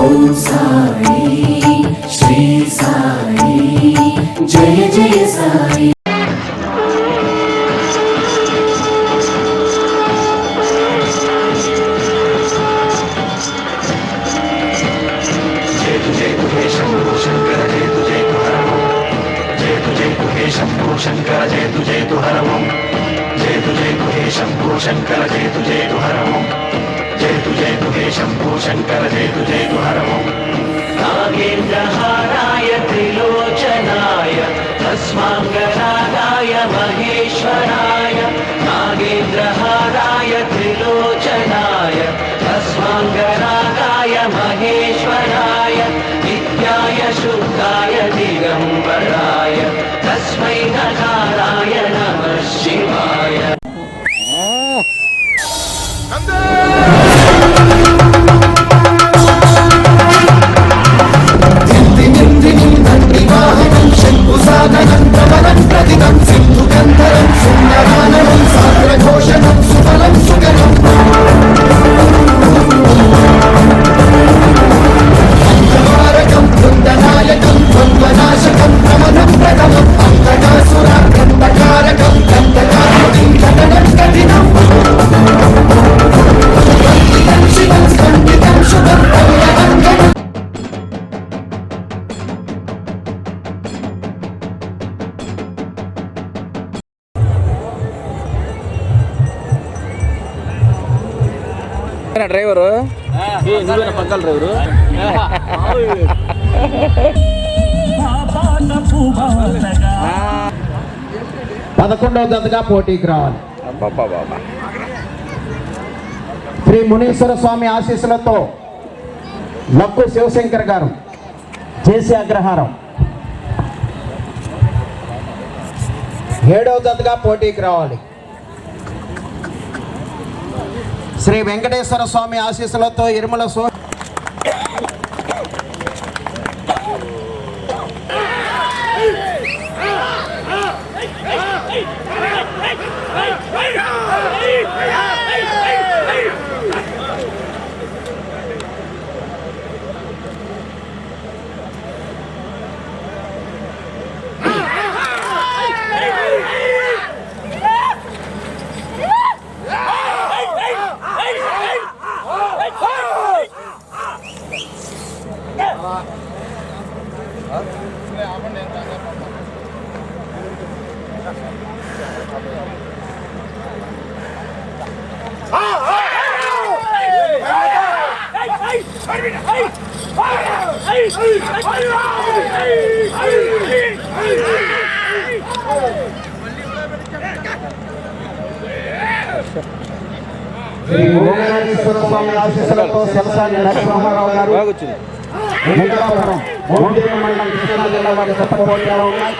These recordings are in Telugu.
ఓం సాయి శ్రీ సాయి జయ జయ సాయి. शंकर जय तु हर ओम जय तु हे शंभो शंकर जय तु हर ओम जय तु हे शंभो शंकर जय तु हर ओम नागेन्द्रहाराय त्रिलोचनाय तस्मांगरागाय महेश्वराय नागेन्द्रहाराय त्रिलोचनाय तस्मांगरागाय महेश्वराय नित्याय शुद्धाय दिगंबराय तस्मै नकाराय नमः शिवाय. డ్రైవరు పక్కల డ్రైవరు 11వ జతగా పోటీకి రావాలి. శ్రీ మునీశ్వర స్వామి ఆశీస్సులతో లక్కు శివశంకర్ గారు చేసే అగ్రహారం 7వ జతగా పోటీకి రావాలి. శ్రీ వెంకటేశ్వర స్వామి ఆశీస్సులతో ఇరుమల శ్రీ వెంకటేశ్వర స్వామి ఆశీస్సులతో శివసాని నరసింహారావు గారు వెంకటాపురం మోపిదేవి మండలం కృష్ణా జిల్లా వారి కొత్త పోటీలో ఉన్నాయి.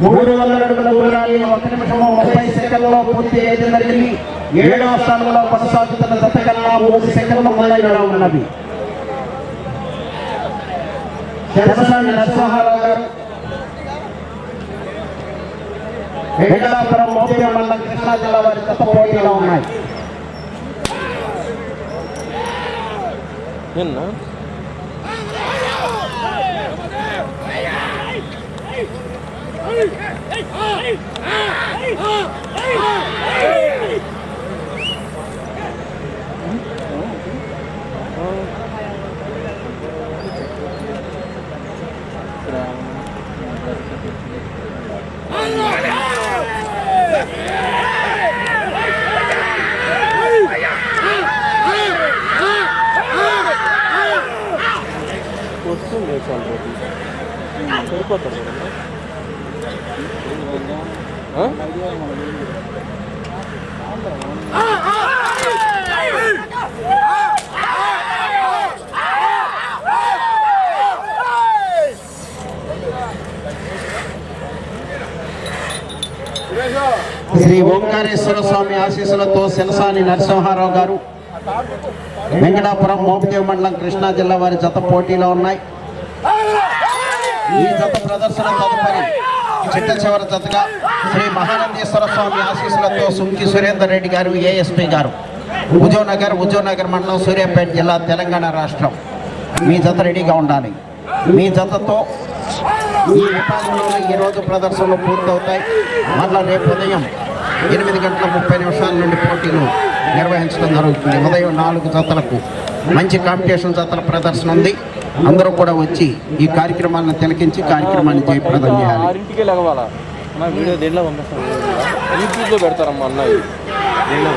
మూడు వందల అడుగుల దూరాన్ని 1 నిమిషం 30 సెకండ్లలో పూర్తి చేయడం జరిగింది. 7వ స్థానంలో కొనసాగుతున్న జత కన్నా 3 సెకండ్ల ముందంజలో ఉన్నది. శివసాని నరసింహారావు గారు వెంకటాపురం మోపిదేవి మండలం కృష్ణా జిల్లా వారి జత పోటీలో ఉన్నాయి. సరిపోతారు శ్రీ ఓంకారేశ్వర స్వామి ఆశీస్సులతో సెలసాని నరసింహారావు గారు వెంకటాపురం మోపిదేవి మండలం కృష్ణా జిల్లా వారి జత పోటీలో ఉన్నాయి. ఈ జత ప్రదర్శన తదుపరి చిట్ట చివరి జతగా శ్రీ మహానందేశ్వర స్వామి ఆశీస్సులతో సుంకి సురేందర్ రెడ్డి గారు ఏఎస్పీ గారు హుజూర్నగర్ మండలం సూర్యాపేట జిల్లా తెలంగాణ రాష్ట్రం. మీ జత రెడీగా ఉండాలి. మీ జతతో ఈ విభాగంలో ఈరోజు ప్రదర్శనలు పూర్తవుతాయి. మళ్ళా రేపు ఉదయం 8:30 నుండి పోటీలు నిర్వహించడం జరుగుతుంది. ఉదయం 4 జతలకు మంచి కాంపిటీషన్ జతల ప్రదర్శన ఉంది. అందరూ కూడా వచ్చి ఈ కార్యక్రమాలను తిలకించి కార్యక్రమాన్ని జయప్రదం చేయాలి. వీడియో దేంట్లో పంపిస్తాను, యూట్యూబ్లో పెడతారమ్మా అన్నది దేంట్లో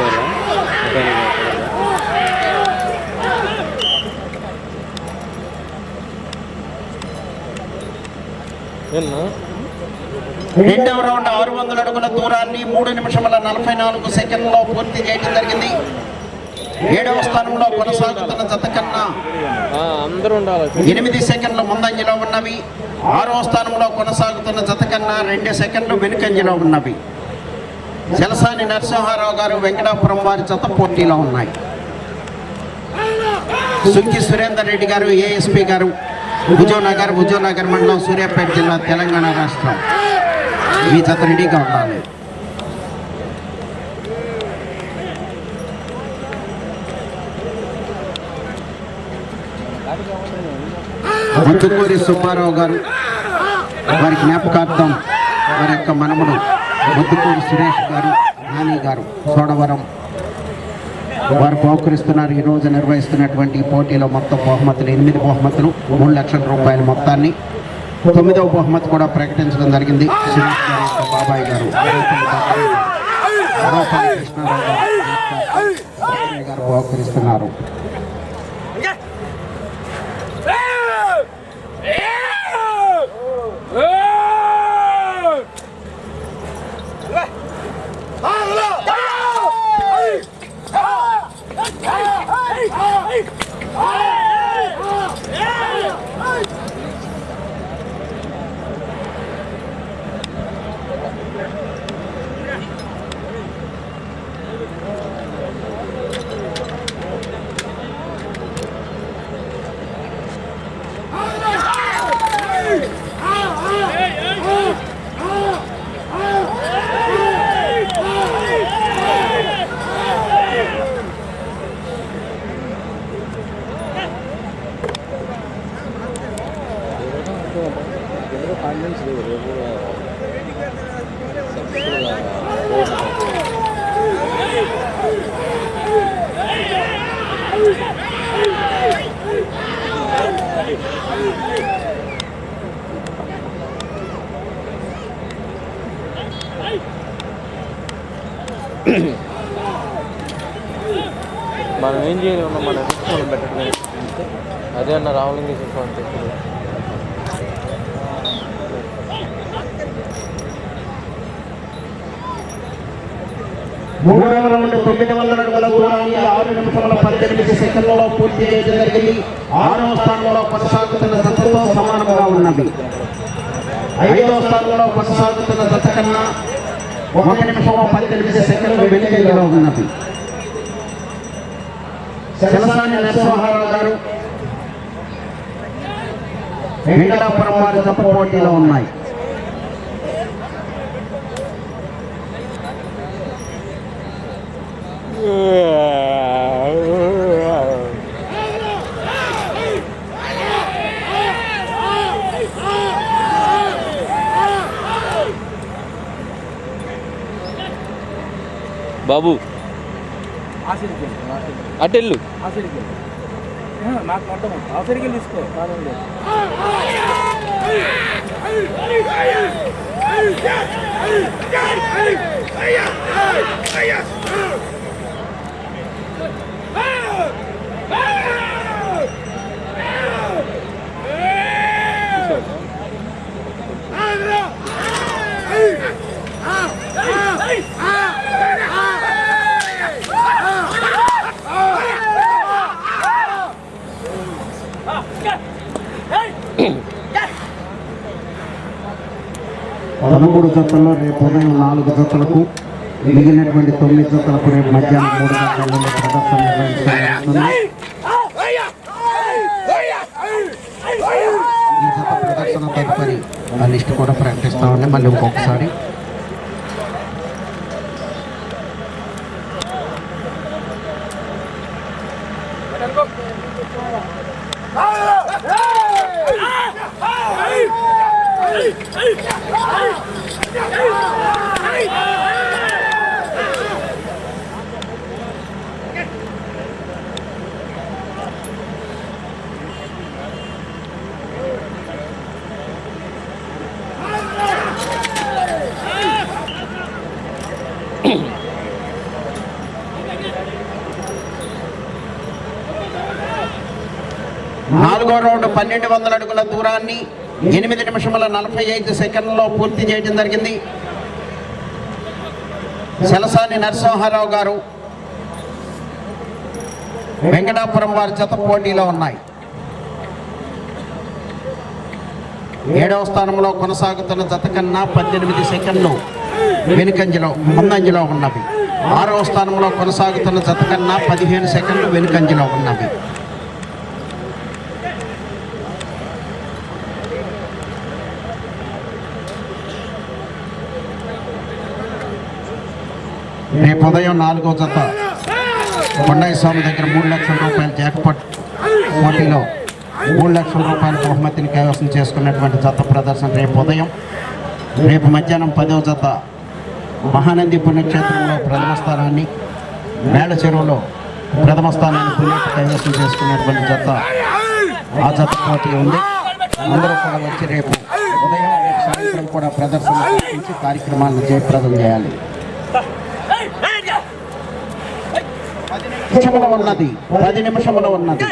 రెండవ రౌండ్ 600 అడుగుల దూరాన్ని 3 నిమిషముల 44 సెకండ్లలో పూర్తి చేయడం జరిగింది. 7వ స్థానంలో కొనసాగుతున్న జత కన్నా 8 సెకండ్లు ముందంజలో ఉన్నవి. 6వ స్థానంలో కొనసాగుతున్న జత కన్నా 2 సెకండ్లు వెనుకంజలో ఉన్నవి. సెలసాని నరసింహారావు గారు వెంకటాపురం వారి జత పోటీలో ఉన్నాయి. సుంకి సురేందర్ రెడ్డి గారు ఏఎస్పీ గారు హుజూర్నగర్ మండలం సూర్యాపేట జిల్లా తెలంగాణ రాష్ట్రం. మీ జత రెడీగా ఉండాలి. ముత్తుకూరి సుబ్బారావు గారు వారి జ్ఞాపకార్థం వారి యొక్క మనముడు ముత్తుకూరి సురేష్ గారు నాని గారు సోడవరం వారు బహుకరిస్తున్నారు. ఈరోజు నిర్వహిస్తున్నటువంటి పోటీలో మొత్తం బహుమతులు 8 బహుమతులు 3 లక్షల రూపాయల మొత్తాన్ని. 9వ బహుమతి కూడా ప్రకటించడం జరిగింది. సురేష్ గారు యొక్క బాబాయ్ గారు కృష్ణారావు గారు బహుకరిస్తున్నారు. మనం ఏం చేయాలి, మన మనం పెట్టడమే. అదే అన్న రామలింగేశ్వర స్వామి టెంపుల్. మూడవ రౌండ్ 900 అడుగుల దూరాన్ని 6 నిమిషముల 18 సెకండ్లలో పూర్తి చేయడం జరిగింది. 6వ స్థానంలో కొనసాగుతున్న జతతో సమానంగా ఉన్నది. 5వ స్థానంలో కొనసాగుతున్న జత కన్నా 1 నిమిషము 18 సెకండ్లు వెనుకంజలో ఉన్నది. సెలసాని నరసింహారావు గారు వెంకటాపురం వారి జత పోటీలో ఉన్నాయి. బాబు అటెళ్ళు నాకు మొత్తం అవసరికి తీసుకో. పదమూడు జతల్లో రేపు ఉదయం 4 జతలకు మిగిలినటువంటి 9 జతలకు రేపు మధ్యాహ్నం 3 గంటల ప్రదర్శన నిర్వహించబడుతుంది. ఈ జత ప్రదర్శన తదుపరి ఆ లిస్ట్ కూడా ప్రకటిస్తామని మళ్ళీ ఇంకొకసారి. నాలుగో రౌండ్ 1200 అడుగుల దూరాన్ని 8 నిమిషముల 45 సెకండ్లలో పూర్తి చేయడం జరిగింది. సెలసాని నరసింహారావు గారు, వెంకటాపురం వారి జత పోటీలో ఉన్నాయి. 7వ స్థానంలో కొనసాగుతున్న జత కన్నా 18 సెకండ్లు ముందంజలో ఉన్నవి. 6వ స్థానంలో కొనసాగుతున్న జత కన్నా 15 సెకండ్లు వెనుకంజలో ఉన్నవి. రేపు ఉదయం 4వ జత కొండయ్య స్వామి దగ్గర 3 లక్షల రూపాయల జాక్పాట్ పోటీలో 3 లక్షల రూపాయల బహుమతిని కైవసం చేసుకున్నటువంటి జత ప్రదర్శన రేపు ఉదయం. రేపు మధ్యాహ్నం 10వ జత మహానంది పుణ్యక్షేత్రంలో ప్రథమ స్థానాన్ని, మేళ చెరువులో ప్రథమ స్థానాన్ని పుణ్యత కైవసం చేసుకున్నటువంటి జత ఆ జత పోటీ ఉంది. అందరూ కూడా వచ్చి రేపు ఉదయం రేపు సాయంత్రం కూడా ప్రదర్శన నిర్వహించి కార్యక్రమాలను జయప్రదం చేయాలి. 10 నిమిషములు ఉన్నది.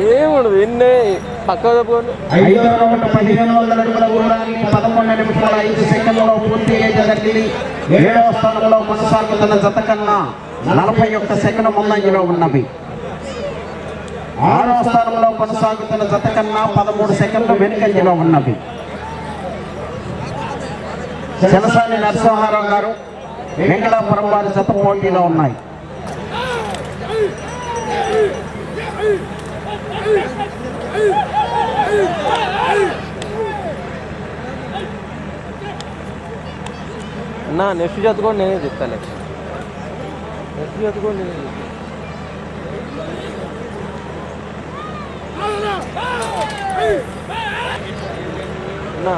ఏముండదు ఎన్నే పక్క 5వ రౌండ్ 1500 అడుగుల దూరాన్ని 11 నిమిషాల 5 సెకండ్లలో పూర్తి చేయడం జరిగింది. 7వ స్థానంలో కొనసాగుతున్న జత కన్నా 41 సెకండ్ ముందంజలో ఉన్నవి. 6వ స్థానంలో కొనసాగుతున్న జత కన్నా 13 సెకండ్లు వెనుకంజలో ఉన్నవి. సెలసాని నరసింహారావు గారు, వెంకటాపురం వారి జత పోటీలో ఉన్నాయి. నా నెక్స్ట్ జత కూడా నేనే చెప్తాను. నెక్స్ట్ జత కూడా నేనే చెప్తాను. నా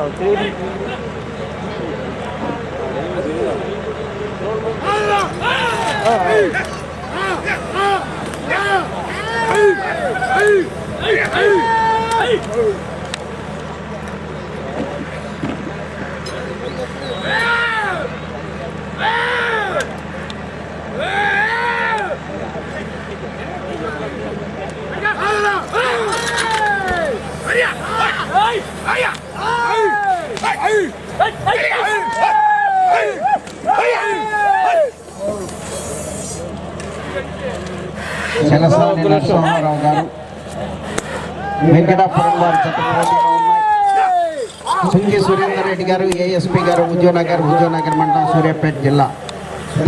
సెలసాని నరసింహారావు గారు, వెంకటాపురం వారి జత పోటీలో ఉన్నాయి. సుంగి సురేందర్ రెడ్డి గారు, ఏఎస్పీ గారు, హుజూర్నగర్ మండలం, సూర్యాపేట జిల్లా,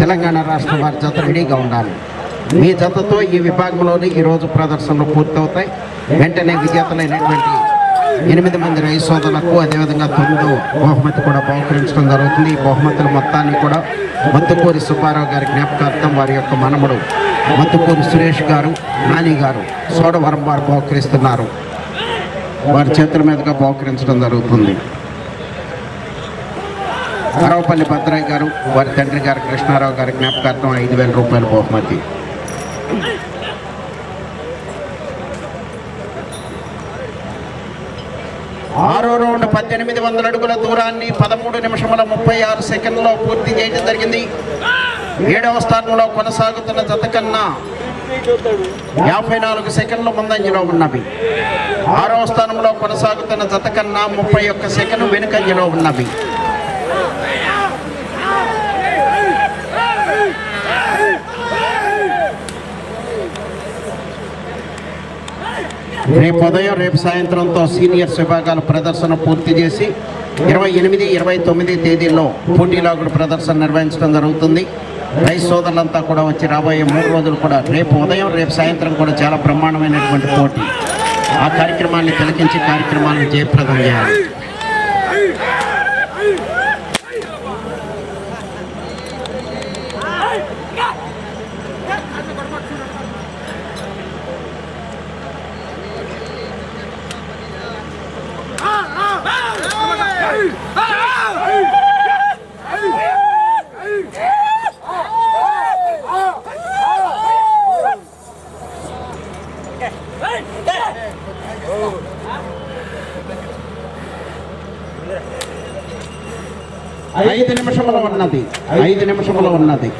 తెలంగాణ రాష్ట్రం వారి జత రెడీగా ఉండాలి. మీ జతతో ఈ విభాగంలోని ఈరోజు ప్రదర్శనలు పూర్తవుతాయి. వెంటనే విజేతలైనటువంటి 8 మంది రైతు సోదరులకు అదేవిధంగా 9వ బహుమతి కూడా బహుకరించడం జరుగుతుంది. ఈ బహుమతుల మొత్తాన్ని కూడా మత్తుకూరి సుబ్బారావు గారి జ్ఞాపకార్థం వారి యొక్క మనముడు మత్తుకూరి సురేష్ గారు, నాని గారు సోడవరం వారు బహుకరిస్తున్నారు. వారి చేతుల మీదుగా బహుకరించడం జరుగుతుంది. అరవపల్లి భద్రయ్య గారు, వారి తండ్రి గారు కృష్ణారావు గారి జ్ఞాపకార్థం 5,000 రూపాయల బహుమతి. ఆరో రౌండ్ 1800 అడుగుల దూరాన్ని 13 నిమిషముల 36 సెకండ్లో పూర్తి చేయడం జరిగింది. 7వ స్థానంలో కొనసాగుతున్న జత కన్నా 54 సెకండ్లు ముందంజలో ఉన్నవి. 6వ స్థానంలో కొనసాగుతున్న జత కన్నా 31 సెకండ్లు వెనుకంజలో ఉన్నవి. రేపు ఉదయం రేపు సాయంత్రంతో సీనియర్స్ విభాగాల ప్రదర్శన పూర్తి చేసి 28, 29 తేదీల్లో పోటీలాగుడు ప్రదర్శన నిర్వహించడం జరుగుతుంది. రైతు సోదరులంతా కూడా వచ్చి రాబోయే 3 రోజులు కూడా రేపు ఉదయం రేపు సాయంత్రం కూడా చాలా బ్రహ్మాండమైనటువంటి పోటీ. ఆ కార్యక్రమాన్ని తిలకించి కార్యక్రమాలను జయప్రదం చేయాలి. ఐదు నిమిషములు ఉన్నది. 5 నిమిషములు ఉన్నది.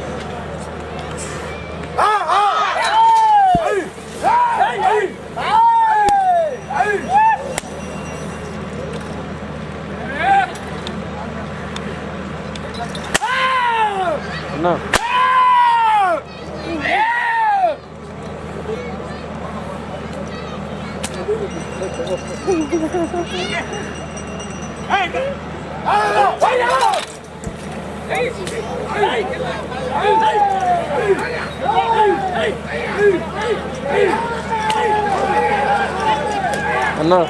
అన్నా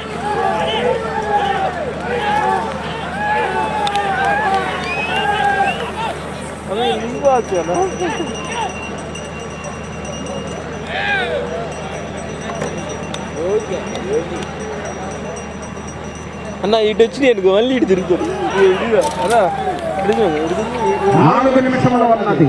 అన్న ఇటు వచ్చి నేను మళ్ళీ ఇటు తిరుగుతాను. 4 నిమిషములు ఉన్నది.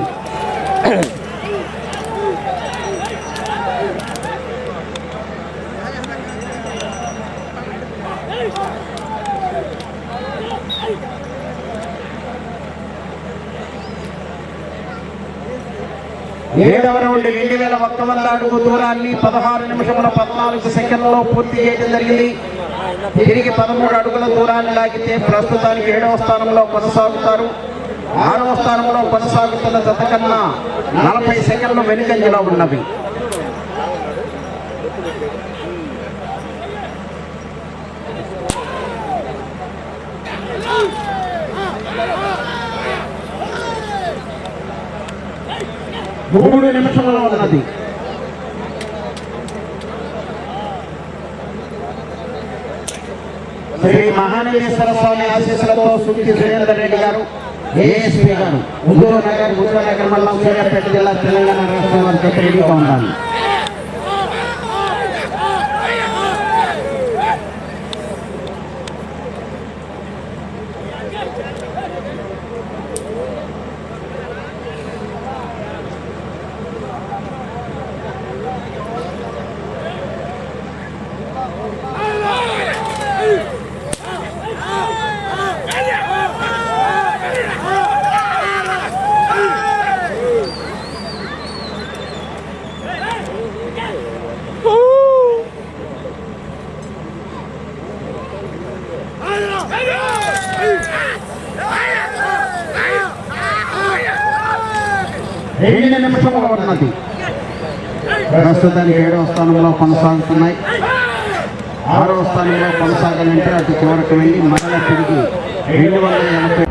ఏడవ రౌండ్ 2100 అడుగు దూరాన్ని 16 నిమిషముల 14 సెకండ్లలో పూర్తి చేయడం జరిగింది. తిరిగి 13 అడుగుల దూరాన్ని లాగితే ప్రస్తుతానికి 7వ స్థానంలో కొనసాగుతారు. 6వ స్థానంలో కొనసాగుతున్న జత కన్నా 40 సెకండ్లు వెనుకంజలో ఉన్నవి. మూడు నిమిషంలో ఉన్నది. శ్రీ మహానందేశ్వర స్వామి ఆశీస్సులతో సుఖి సురేందర్ రెడ్డి గారు, ఏఎస్పీ గారు, హుజూర్ నగర్ మండలం, సూర్యాపేట జిల్లా, తెలంగాణ రాష్ట్రం వారికి రెడీగా ఉండాలి. రెండు నిమిషంలో ఉన్నది. ప్రస్తుతానికి 7వ స్థానంలో కొనసాగుతున్నాయి. 6వ స్థానంలో కొనసాగాలంటే అటు చివరకు వెళ్ళి మరల తిరిగి 280